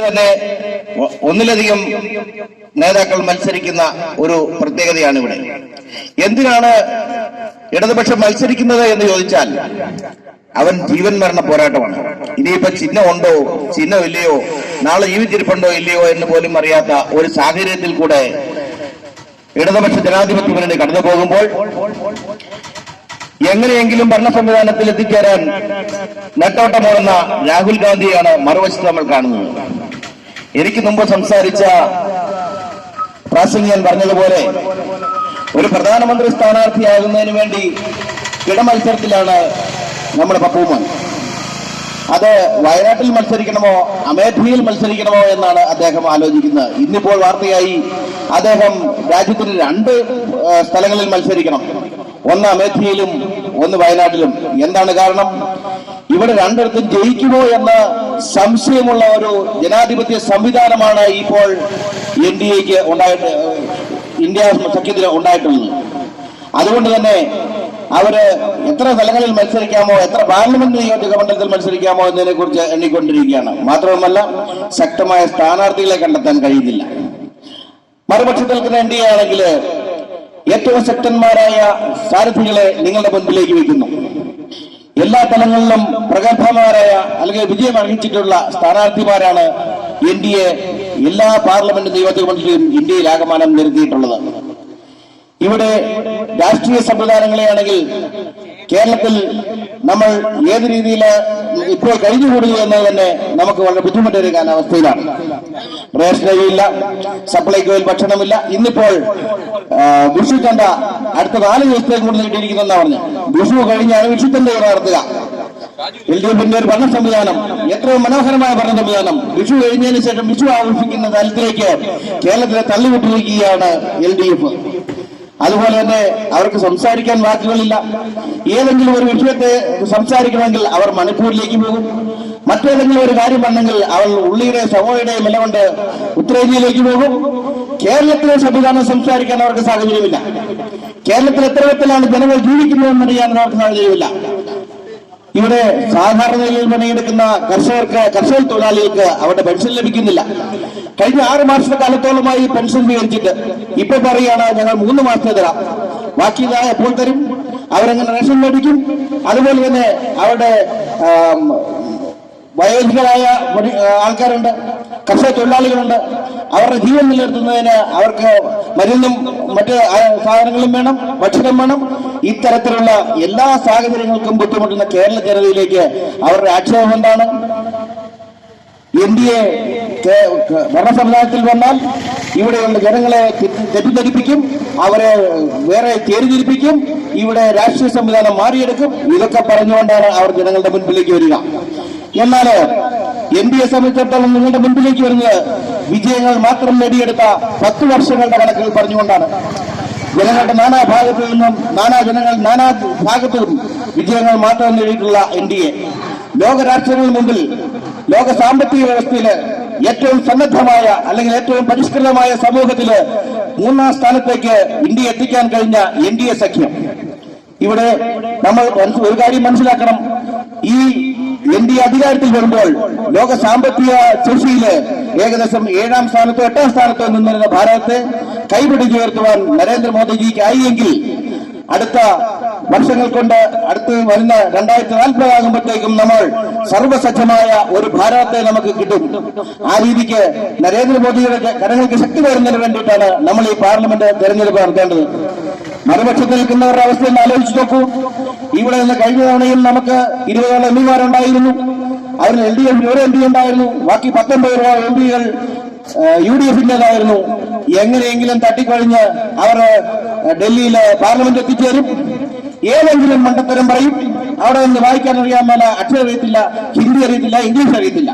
തന്നെ ഒന്നിലധികം നേതാക്കൾ മത്സരിക്കുന്ന ഒരു പ്രത്യേകതയാണ് ഇവിടെ. എന്തിനാണ് ഇടതുപക്ഷം മത്സരിക്കുന്നത് എന്ന് ചോദിച്ചാൽ അവൻ ജീവൻ മരണ പോരാട്ടമാണ്. ഇനിയിപ്പോ ചിഹ്നം ഉണ്ടോ ചിഹ്നമില്ലയോ നാളെ ജീവിച്ചിരിപ്പുണ്ടോ ഇല്ലയോ എന്ന് പോലും അറിയാത്ത ഒരു സാഹചര്യത്തിൽ കൂടെ ഇടതുപക്ഷ ജനാധിപത്യ മുന്നണി കടന്നു പോകുമ്പോൾ എങ്ങനെയെങ്കിലും ഭരണ സംവിധാനത്തിൽ എത്തിച്ചേരാൻ നെട്ടോട്ടമോടുന്ന രാഹുൽ ഗാന്ധിയാണ് മറുവശത്ത് നമ്മൾ കാണുന്നത്. എനിക്ക് മുമ്പ് സംസാരിച്ച പ്രാസംഗികൻ പറഞ്ഞതുപോലെ ഒരു പ്രധാനമന്ത്രി സ്ഥാനാർത്ഥിയാകുന്നതിന് വേണ്ടി കിടമത്സരത്തിലാണ് നമ്മുടെ പപ്പുമോൻ. അത് വയനാട്ടിൽ മത്സരിക്കണമോ അമേഠിയിൽ മത്സരിക്കണമോ എന്നാണ് അദ്ദേഹം ആലോചിക്കുന്നത്. ഇന്നിപ്പോൾ വാർത്തയായി അദ്ദേഹം രാജ്യത്തിന് 2 സ്ഥലങ്ങളിൽ മത്സരിക്കണം, ഒന്ന് അമേഠിയിലും ഒന്ന് വയനാട്ടിലും. എന്താണ് കാരണം? ഇവിടെ 2ഇടത്തും ജയിക്കുമോ എന്ന സംശയമുള്ള ഒരു ജനാധിപത്യ സംവിധാനമാണ് ഇപ്പോൾ NDAക്ക് ഇന്ത്യ സഖ്യത്തിന് ഉണ്ടായിട്ടുള്ളത്. അതുകൊണ്ട് തന്നെ അവര് എത്ര സ്ഥലങ്ങളിൽ മത്സരിക്കാമോ, എത്ര പാർലമെന്റ് നിയോജക മണ്ഡലത്തിൽ മത്സരിക്കാമോ എന്നതിനെ കുറിച്ച് എണ്ണിക്കൊണ്ടിരിക്കുകയാണ്. മാത്രവുമല്ല ശക്തമായ സ്ഥാനാർത്ഥികളെ കണ്ടെത്താൻ കഴിയുന്നില്ല. മറുപക്ഷത്തിൽ നിൽക്കുന്ന NDA ആണെങ്കിൽ ഏറ്റവും ശക്തന്മാരായ സാരഥികളെ നിങ്ങളുടെ മുൻപിലേക്ക് വയ്ക്കുന്നു. എല്ലാ തലങ്ങളിലും പ്രഗത്ഭമാരായ അല്ലെങ്കിൽ വിജയം അർഹിച്ചിട്ടുള്ള സ്ഥാനാർത്ഥിമാരാണ് NDA എല്ലാ പാർലമെന്റ് നിയോജക മണ്ഡലത്തിലും ഇന്ത്യയിൽ ആകമാനം നിരത്തിയിട്ടുള്ളത്. ഇവിടെ രാഷ്ട്രീയ സംവിധാനങ്ങളെയാണെങ്കിൽ കേരളത്തിൽ നമ്മൾ ഏത് രീതിയിൽ ഇപ്പോൾ കഴിഞ്ഞുകൂടുക എന്നത് തന്നെ നമുക്ക് വളരെ ബുദ്ധിമുട്ടേറിയ അവസ്ഥയിലാണ്. റേഷനരിയില്ല, സപ്ലൈകോയിൽ ഭക്ഷണമില്ല. ഇന്നിപ്പോൾ വിഷു ചന്ത അടുത്ത 4 ദിവസത്തേക്ക് കൂടുതൽ കിട്ടിയിരിക്കുന്നെന്നാ പറഞ്ഞു. വിഷു കഴിഞ്ഞാണ് വിഷുചന്ത നടത്തുക. LDFന്റെ ഒരു ഭരണ സംവിധാനം, എത്രയും മനോഹരമായ ഭരണ സംവിധാനം, വിഷു കഴിഞ്ഞതിന് ശേഷം വിഷു ആഘോഷിക്കുന്ന തലത്തിലേക്ക് കേരളത്തിലെ തള്ളിവിട്ടിരിക്കുകയാണ് LDF. അതുപോലെ തന്നെ അവർക്ക് സംസാരിക്കാൻ വാക്കുകളില്ല. ഏതെങ്കിലും ഒരു വിഷയത്തെ സംസാരിക്കണമെങ്കിൽ അവർ മണിപ്പൂരിലേക്ക് പോകും. മറ്റേതെങ്കിലും ഒരു കാര്യം വന്നെങ്കിൽ അവർ ഉള്ളിയുടെ സവോളയുടെയും വില കൊണ്ട് ഉത്തരേന്ത്യയിലേക്ക് പോകും. കേരളത്തിലെ സംവിധാനം സംസാരിക്കാൻ അവർക്ക് സാഹചര്യമില്ല. കേരളത്തിൽ എത്ര വിധത്തിലാണ് ജനങ്ങൾ ജീവിക്കുന്നതെന്നറിയാൻ അവർക്ക് സാഹചര്യമില്ല. ഇവിടെ സാധാരണ നിലയിൽ പണിയെടുക്കുന്ന കർഷക തൊഴിലാളികൾക്ക് അവരുടെ പെൻഷൻ ലഭിക്കുന്നില്ല. കഴിഞ്ഞ 6 മാസത്തെ കാലത്തോളമായി പെൻഷൻ സ്വീകരിച്ചിട്ട് ഇപ്പൊ പറയുകയാണ് ഞങ്ങൾ 3 മാസത്തെ തരാം, ബാക്കി എപ്പോൾ തരും? അവരെങ്ങനെ റേഷൻ മേടിക്കും? അതുപോലെ തന്നെ അവരുടെ വയോധികരായ ആൾക്കാരുണ്ട്, കർഷക തൊഴിലാളികളുണ്ട്. അവരുടെ ജീവൻ നിലനിർത്തുന്നതിന് അവർക്ക് മരുന്നും മറ്റ് സാധനങ്ങളും വേണം, ഭക്ഷണം വേണം. ഇത്തരത്തിലുള്ള എല്ലാ സാഹചര്യങ്ങൾക്കും ബുദ്ധിമുട്ടുന്ന കേരള ജനതയിലേക്ക് അവരുടെ ആക്ഷേപം എന്താണ്? NDA ഭരണ സംവിധാനത്തിൽ വന്നാൽ ഇവിടെയുള്ള ജനങ്ങളെ തെറ്റിദ്ധരിപ്പിക്കും, അവരെ വേറെ ചേരിതിരിപ്പിക്കും, ഇവിടെ രാഷ്ട്രീയ സംവിധാനം മാറിയെടുക്കും. ഇതൊക്കെ പറഞ്ഞുകൊണ്ടാണ് അവർ ജനങ്ങളുടെ മുൻപിലേക്ക് വരിക. എന്നാൽ NDA സംബന്ധിച്ചിടത്തോളം നിങ്ങളുടെ മുൻപിലേക്ക് വരുന്നത് വിജയങ്ങൾ മാത്രം നേടിയെടുത്ത 10 വർഷങ്ങളുടെ കണക്കുകൾ പറഞ്ഞുകൊണ്ടാണ്. ജനങ്ങളുടെ നാനാഭാഗത്തു നിന്നും നാനാ ഭാഗത്തും വിജയങ്ങൾ മാത്രം നേടിയിട്ടുള്ള NDA ലോക രാഷ്ട്രങ്ങൾക്ക് മുമ്പിൽ ലോക സാമ്പത്തിക വ്യവസ്ഥയില് ഏറ്റവും സന്നദ്ധമായ അല്ലെങ്കിൽ ഏറ്റവും പരിഷ്കൃതമായ സമൂഹത്തില് 3ാം സ്ഥാനത്തേക്ക് ഇന്ത്യ എത്തിക്കാൻ കഴിഞ്ഞ NDA സഖ്യം. ഇവിടെ നമ്മൾ ഒരു കാര്യം മനസ്സിലാക്കണം. ഈ NDA അധികാരത്തിൽ വരുമ്പോൾ ലോക സാമ്പത്തിക ശേഷിയില് ഏകദേശം 7ാം സ്ഥാനത്തോ 8ാം സ്ഥാനത്തോ നിന്നിരുന്ന ഭാരതത്തെ കൈപിടിച്ചുയർത്തുവാൻ നരേന്ദ്രമോദിജിക്ക് ആയെങ്കിൽ അടുത്ത വർഷങ്ങൾ കൊണ്ട് അടുത്ത് വരുന്ന 2040 ആകുമ്പോഴത്തേക്കും നമ്മൾ സർവസജ്ജമായ ഒരു ഭാരതത്തെ നമുക്ക് കിട്ടും. ആ രീതിക്ക് നരേന്ദ്രമോദിയുടെ കരങ്ങൾക്ക് ശക്തി വരുന്നതിന് വേണ്ടിയിട്ടാണ് നമ്മൾ ഈ പാർലമെന്റ് തെരഞ്ഞെടുപ്പ് നടത്തേണ്ടത്. മറുപക്ഷത്തിൽ നിൽക്കുന്നവരുടെ അവസ്ഥ ഒന്ന് ആലോചിച്ച് നോക്കൂ. ഇവിടെ നിന്ന് കഴിഞ്ഞ തവണയും നമുക്ക് 20 MPമാരുണ്ടായിരുന്നു. അവരിൽ LDFന് 1 MP ഉണ്ടായിരുന്നു. ബാക്കി 19 MPകൾ UDFന്റേതായിരുന്നു. എങ്ങനെയെങ്കിലും തട്ടിക്കഴിഞ്ഞ് അവർ ഡൽഹിയിലെ പാർലമെന്റ് എത്തിച്ചേരും. ഏതെങ്കിലും മണ്ടത്തരം പറയും. അവിടെ നിന്ന് വായിക്കാൻ അറിയാൻ മേല അക്ഷരം അറിയത്തില്ല, ഹിന്ദി അറിയത്തില്ല, ഇംഗ്ലീഷ് അറിയത്തില്ല.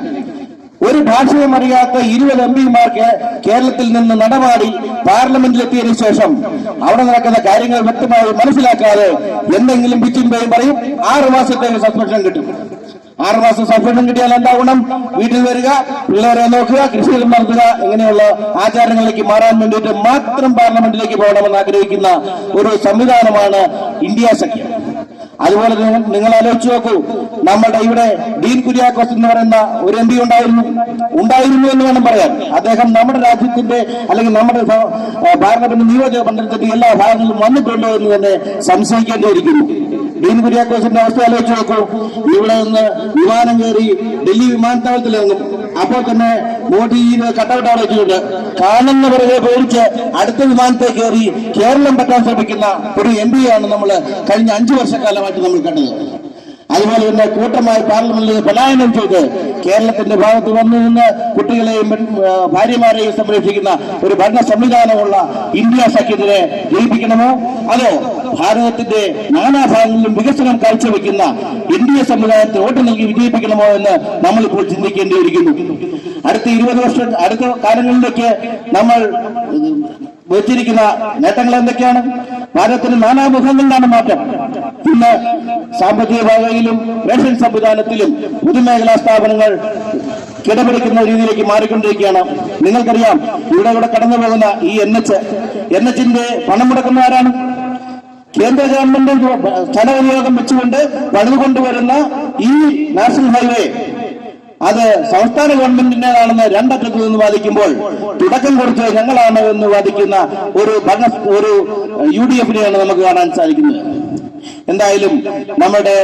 ഒരു ഭാഷയും അറിയാത്ത 20 MPമാർക്ക് കേരളത്തിൽ നിന്ന് നടമാടി പാർലമെന്റിലെത്തിയതിനു ശേഷം അവിടെ നടക്കുന്ന കാര്യങ്ങൾ വ്യക്തമായി മനസ്സിലാക്കാതെ എന്തെങ്കിലും പിച്ചും പേയും പറയും. 6 മാസത്തേക്ക് സസ്പെൻഷൻ കിട്ടും. 6 മാസം സസ്പെൻഷൻ കിട്ടിയാൽ എന്താ ഗുണം? വീട്ടിൽ വരിക, പിള്ളേരെ നോക്കുക, കൃഷികൾ നടത്തുക, ഇങ്ങനെയുള്ള ആചാരങ്ങളിലേക്ക് മാറാൻ വേണ്ടിയിട്ട് മാത്രം പാർലമെന്റിലേക്ക് പോകണമെന്ന് ആഗ്രഹിക്കുന്ന ഒരു സംവിധാനമാണ് ഇന്ത്യ സഖ്യം. അതുപോലെ നിങ്ങൾ ആലോചിച്ച് നോക്കൂ, നമ്മുടെ ഇവിടെ ഡീൻ കുര്യാക്കോസ് എന്ന് പറയുന്ന ഒരു MP ഉണ്ടായിരുന്നു. ഉണ്ടായിരുന്നു എന്ന് വേണം പറയാൻ. അദ്ദേഹം നമ്മുടെ രാജ്യത്തിന്റെ അല്ലെങ്കിൽ നമ്മുടെ പാർലമെന്റ് നിയോജക മണ്ഡലത്തിന്റെ എല്ലാ ഭാഗങ്ങളിലും വന്നിട്ടുണ്ടോ എന്ന് തന്നെ സംശയിക്കേണ്ടിയിരിക്കുന്നു. ഡീൻ കുര്യാക്കോസിന്റെ അവസ്ഥ ആലോചിച്ച് നോക്കൂ. ഇവിടെ നിന്ന് വിമാനം കയറി ഡൽഹി വിമാനത്താവളത്തിലിറങ്ങും. അപ്പോൾ തന്നെ മോഡിയുടെ കട്ടൗട്ട് അവിടെ വെച്ചിട്ടുണ്ട്. കാണുന്ന പിറകെ പേടിച്ച് അടുത്ത വിമാനത്തെ കയറി കേരളം പറ്റാൻ ശ്രമിക്കുന്ന ഒരു MP ആണ് നമ്മൾ കഴിഞ്ഞ 5 വർഷക്കാലമായിട്ട് നമ്മൾ കണ്ടത്. അതുപോലെ തന്നെ കൂട്ടമായി പാർലമെന്റിൽ പലായനം ചെയ്ത് കേരളത്തിന്റെ ഭാഗത്ത് വന്നു നിന്ന് കുട്ടികളെയും ഭാര്യമാരെയും സംരക്ഷിക്കുന്ന ഒരു ഭരണ സംവിധാനമുള്ള ഇന്ത്യ സഖ്യത്തിനെ ജയിപ്പിക്കണമോ, അതോ ഭാരതത്തിന്റെ നാനാഭാഗങ്ങളിലും വികസനം കാഴ്ചവെക്കുന്ന NDA സംവിധാനത്തെ വോട്ട് നൽകി വിജയിപ്പിക്കണമോ എന്ന് നമ്മളിപ്പോൾ ചിന്തിക്കേണ്ടിയിരിക്കുന്നു. അടുത്ത 20 വർഷം അടുത്ത കാലങ്ങളിലേക്ക് നമ്മൾ വെച്ചിരിക്കുന്ന നേട്ടങ്ങൾ എന്തൊക്കെയാണ്? ഭാരതത്തിന് നാനാമുഖങ്ങളിലാണ് മാറ്റം. ഇന്ന് സാമ്പത്തിക മേഖലയിലും റേഷൻ സംവിധാനത്തിലും പൊതുമേഖലാ സ്ഥാപനങ്ങൾ കിടപിടിക്കുന്ന രീതിയിലേക്ക് മാറിക്കൊണ്ടിരിക്കുകയാണ്. നിങ്ങൾക്കറിയാം, ഇവിടെ കടന്നു പോകുന്ന ഈ NH-ന്റെ പണം മുടക്കുന്ന ആരാണ്? കേന്ദ്ര ഗവൺമെന്റ് സ്ഥലവിനിയോഗം വെച്ചുകൊണ്ട് പണിതുകൊണ്ടുവരുന്ന ഈ നാഷണൽ ഹൈവേ അത് സംസ്ഥാന ഗവൺമെന്റിന്റേതാണെന്ന് രണ്ടറ്റത്ത് നിന്ന് വാദിക്കുമ്പോൾ തുടക്കം കുറിച്ച് ഞങ്ങളാണ് എന്ന് വാദിക്കുന്ന ഒരു UDF-നെയാണ് നമുക്ക് കാണാൻ സാധിക്കുന്നത്. എന്തായാലും നമ്മുടെ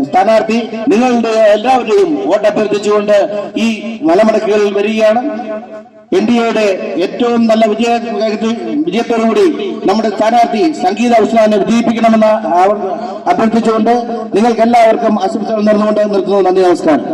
സ്ഥാനാർത്ഥി നിങ്ങളുടെ എല്ലാവരുടെയും വോട്ടഭ്യർത്ഥിച്ചുകൊണ്ട് ഈ മലമടക്കുകളിൽ വരികയാണ്. NDAയുടെ ഏറ്റവും നല്ല വിജയത്തോടുകൂടി നമ്മുടെ സ്ഥാനാർത്ഥി സംഗീത ഉസ്മാനെ വിജയിപ്പിക്കണമെന്ന് അഭ്യർത്ഥിച്ചുകൊണ്ട് നിങ്ങൾക്ക് എല്ലാവർക്കും ആശംസകൾ നേർന്നുകൊണ്ട് നിർത്തുന്നു. നന്ദി, നമസ്കാരം.